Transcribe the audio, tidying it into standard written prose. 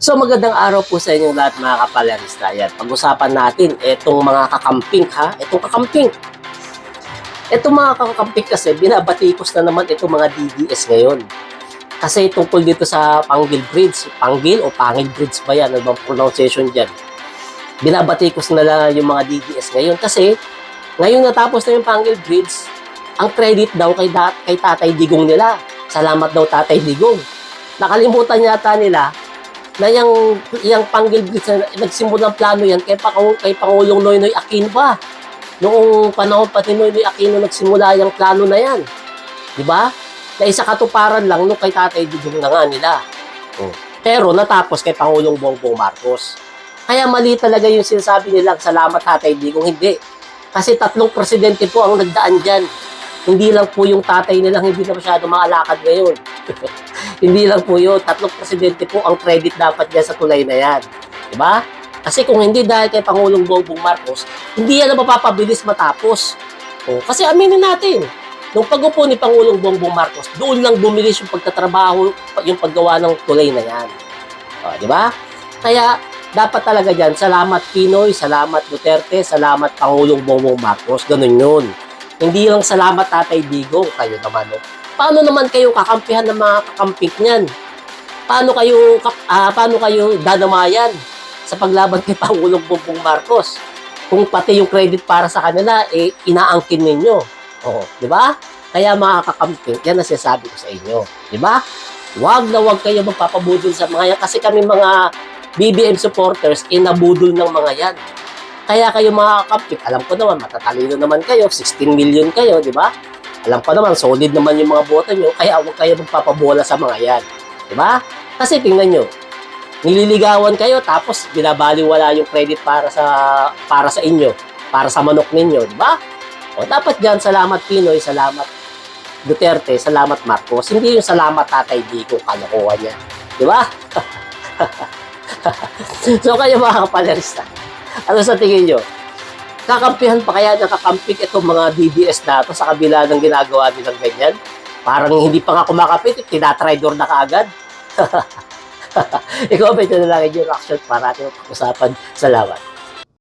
So magandang araw po sa inyong lahat mga kapalarista. Yan, pag-usapan natin itong mga kakamping ha. Itong kakamping. Itong mga kakamping kasi binabatikos na naman itong mga DDS ngayon. Kasi tungkol dito sa Panggil Bridge. Panggil o Pangil Bridge ba yan? Ano bang pronunciation dyan? Binabatikos na lang yung mga DDS ngayon. Kasi ngayon natapos na yung Panggil Bridge, ang credit daw kay Tatay Digong nila. Salamat daw Tatay Digong. Nakalimutan yata nila na yung Panggil Bridge na nagsimulang plano yan kay Pangulong Noynoy Aquino pa. Noong panahon pa ni Noynoy Aquino nagsimula yung plano na yan. Di ba? Na isa katuparan lang nung kay Tatay Digong na nga nila. Pero natapos kay Pangulong Bongbong Marcos. Kaya mali talaga yung sinasabi nilang salamat Tatay Digong. Hindi. Kasi 3 presidente po ang nagdaan dyan. Hindi lang po yung tatay nilang hindi na masyado makalakad ngayon. Hindi lang po yun. 3 presidente po ang credit dapat niya sa tulay na yan. Diba? Kasi kung hindi dahil kay Pangulong Bongbong Marcos, hindi yan na mapapabilis matapos. Kasi aminin natin, nung pag-upo ni Pangulong Bongbong Marcos, doon lang bumilis yung pagtatrabaho, yung paggawa ng tulay na yan. Diba? Kaya dapat talaga dyan, salamat Pinoy, salamat Duterte, salamat Pangulong Bongbong Marcos. Ganun yun. Hindi lang salamat Tatay Digong, kayo naman. Paano naman kayo kakampihan ng mga kakampik niyan? Paano kayo dadamayan sa paglaban kay Pangulong Bongbong Marcos? Kung pati yung credit para sa kanila, inaangkin ninyo. Di ba? Kaya mga kakampik, yan ang sinasabi ko sa inyo. Di ba? Huwag na huwag kayo magpapabudol sa mga yan kasi kami mga BBM supporters, nabudol ng mga yan. Kaya kayo mga kakampik, alam ko naman, matatalino naman kayo, 16 million kayo, di ba? Alam ko naman, solid naman yung mga boto nyo, kaya huwag kayo magpapabola sa mga yan. Di ba? Kasi tingnan nyo, nililigawan kayo, tapos binabaliwala yung credit para sa inyo, para sa manok ninyo, di ba? Dapat dyan, salamat Pinoy, salamat Duterte, salamat Marcos. Hindi yung salamat Tatay Digong, kalokohan niya. Di ba? So kayo mga kapalarista, ano sa tingin nyo? Kakampihan pa kaya ng kakampik itong mga DDS na ito sa kabila ng ginagawa nilang ganyan? Parang hindi pa nga kumakapit, tinatrydor na kaagad. I-comment nyo na lang yung reaction para natin pag-usapan. Salamat.